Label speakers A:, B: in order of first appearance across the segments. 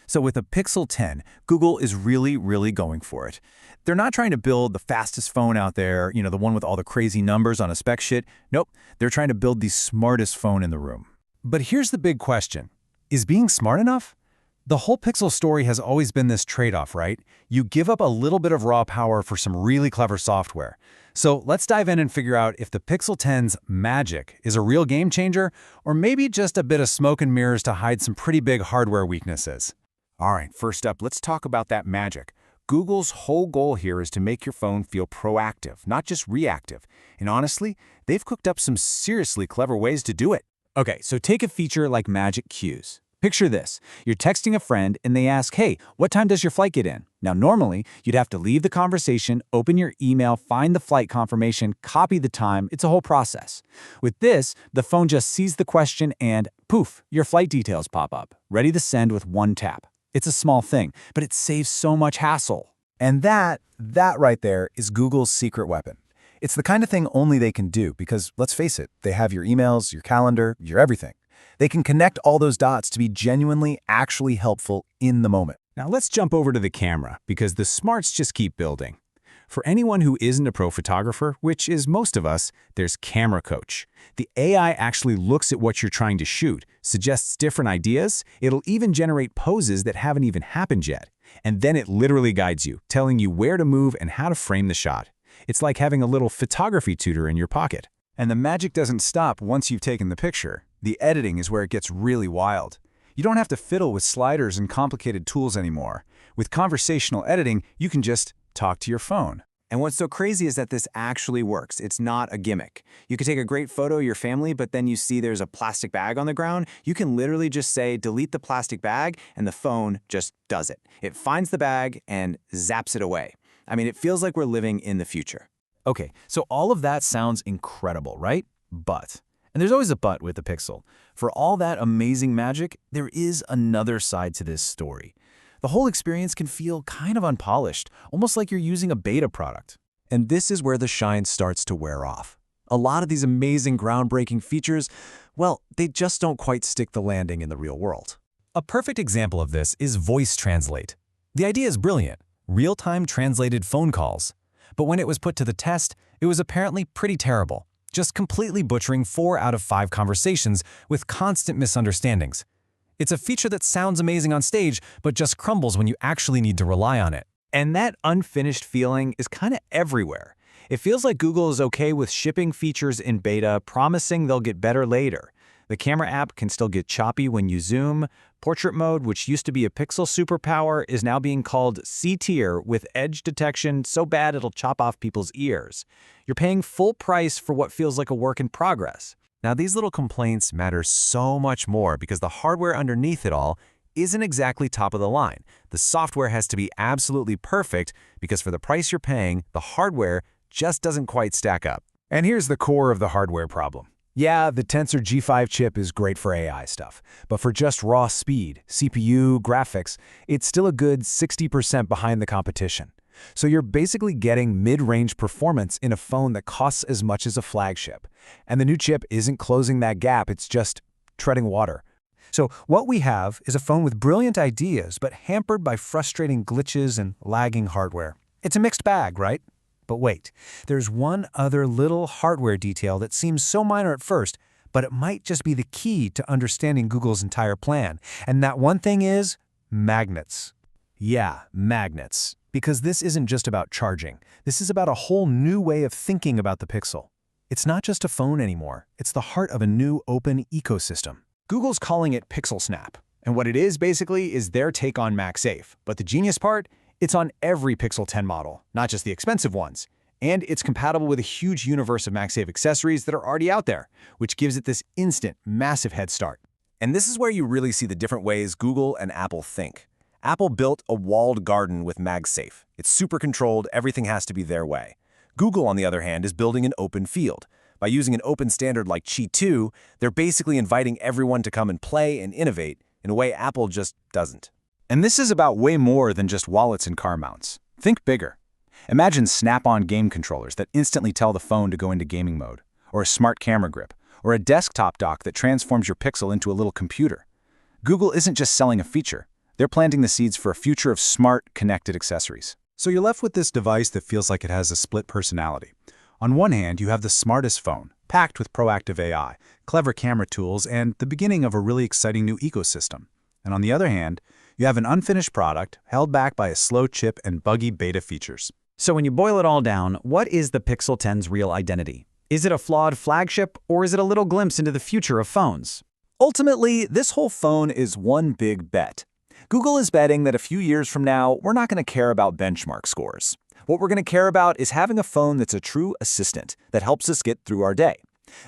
A: So with the Pixel 10, Google is really going for it. They're not trying to build the fastest phone out there, the one with all the crazy numbers on a spec sheet. Nope, they're trying to build the smartest phone in the room. But here's the big question. Is being smart enough? The whole Pixel story has always been this trade-off, right? You give up a little bit of raw power for some really clever software. So let's dive in and figure out if the Pixel 10's magic is a real game changer, or maybe just a bit of smoke and mirrors to hide some pretty big hardware weaknesses.
B: All right, first up, let's talk about that magic. Google's whole goal here is to make your phone feel proactive, not just reactive. And honestly, they've cooked up some seriously clever ways to do it.
C: Okay, so take a feature like Magic Cues. Picture this. You're texting a friend and they ask, hey, what time does your flight get in? Now, normally, you'd have to leave the conversation, open your email, find the flight confirmation, copy the time. It's a whole process. With this, the phone just sees the question and, poof, your flight details pop up, ready to send with one tap. It's a small thing, but it saves so much hassle.
A: And that right there is Google's secret weapon. It's the kind of thing only they can do because, let's face it, they have your emails, your calendar, your everything. They can connect all those dots to be genuinely, actually helpful in the moment.
C: Now let's jump over to the camera, because the smarts just keep building. For anyone who isn't a pro photographer, which is most of us, there's Camera Coach. The AI actually looks at what you're trying to shoot, suggests different ideas, it'll even generate poses that haven't even happened yet. And then it literally guides you, telling you where to move and how to frame the shot. It's like having a little photography tutor in your pocket.
A: And the magic doesn't stop once you've taken the picture. The editing is where it gets really wild. You don't have to fiddle with sliders and complicated tools anymore. With conversational editing, you can just talk to your phone.
D: And what's so crazy is that this actually works. It's not a gimmick. You could take a great photo of your family, but then you see there's a plastic bag on the ground. You can literally just say, delete the plastic bag, and the phone just does it. It finds the bag and zaps it away. I mean, it feels like we're living in the future.
A: Okay, so all of that sounds incredible, right? But, and there's always a but with the Pixel, for all that amazing magic, there is another side to this story. The whole experience can feel kind of unpolished, almost like you're using a beta product. And this is where the shine starts to wear off. A lot of these amazing, groundbreaking features, well, they just don't quite stick the landing in the real world. A perfect example of this is Voice Translate. The idea is brilliant, real-time translated phone calls. But when it was put to the test, it was apparently pretty terrible, just completely butchering 4 out of 5 conversations with constant misunderstandings. It's a feature that sounds amazing on stage, but just crumbles when you actually need to rely on it.
D: And that unfinished feeling is kind of everywhere. It feels like Google is okay with shipping features in beta, promising they'll get better later. The camera app can still get choppy when you zoom. Portrait mode, which used to be a Pixel superpower, is now being called C-tier with edge detection so bad it'll chop off people's ears. You're paying full price for what feels like a work in progress.
A: Now, these little complaints matter so much more because the hardware underneath it all isn't exactly top of the line. The software has to be absolutely perfect because for the price you're paying, the hardware just doesn't quite stack up. And here's the core of the hardware problem. Yeah, the Tensor G5 chip is great for AI stuff, but for just raw speed, CPU, graphics, it's still a good 60% behind the competition. So you're basically getting mid-range performance in a phone that costs as much as a flagship. And the new chip isn't closing that gap, it's just treading water. So what we have is a phone with brilliant ideas, but hampered by frustrating glitches and lagging hardware. It's a mixed bag, right? But wait, there's one other little hardware detail that seems so minor at first, but it might just be the key to understanding Google's entire plan. And that one thing is magnets. Yeah, magnets. Because this isn't just about charging. This is about a whole new way of thinking about the Pixel. It's not just a phone anymore. It's the heart of a new open ecosystem.
D: Google's calling it Pixel Snap. And what it is basically is their take on MagSafe. But the genius part? It's on every Pixel 10 model, not just the expensive ones. And it's compatible with a huge universe of MagSafe accessories that are already out there, which gives it this instant, massive head start.
B: And this is where you really see the different ways Google and Apple think. Apple built a walled garden with MagSafe. It's super controlled, everything has to be their way. Google, on the other hand, is building an open field. By using an open standard like Qi 2, they're basically inviting everyone to come and play and innovate in a way Apple just doesn't.
A: And this is about way more than just wallets and car mounts. Think bigger. Imagine Snap-on game controllers that instantly tell the phone to go into gaming mode, or a smart camera grip, or a desktop dock that transforms your Pixel into a little computer. Google isn't just selling a feature.
B: They're planting the seeds for a future of smart, connected accessories.
C: So you're left with this device that feels like it has a split personality. On one hand, you have the smartest phone, packed with proactive AI, clever camera tools, and the beginning of a really exciting new ecosystem. And on the other hand, you have an unfinished product held back by a slow chip and buggy beta features.
D: So when you boil it all down, what is the Pixel 10's real identity? Is it a flawed flagship, or is it a little glimpse into the future of phones?
B: Ultimately, this whole phone is one big bet. Google is betting that a few years from now, we're not going to care about benchmark scores. What we're going to care about is having a phone that's a true assistant that helps us get through our day.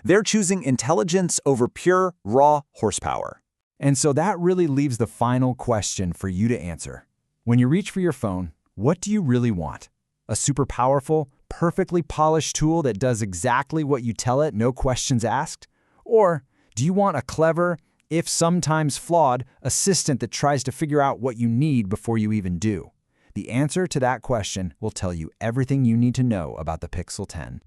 B: They're choosing intelligence over pure, raw horsepower.
E: And so that really leaves the final question for you to answer. When you reach for your phone, what do you really want? A super powerful, perfectly polished tool that does exactly what you tell it, no questions asked? Or do you want a clever, if sometimes flawed, assistant that tries to figure out what you need before you even do? The answer to that question will tell you everything you need to know about the Pixel 10.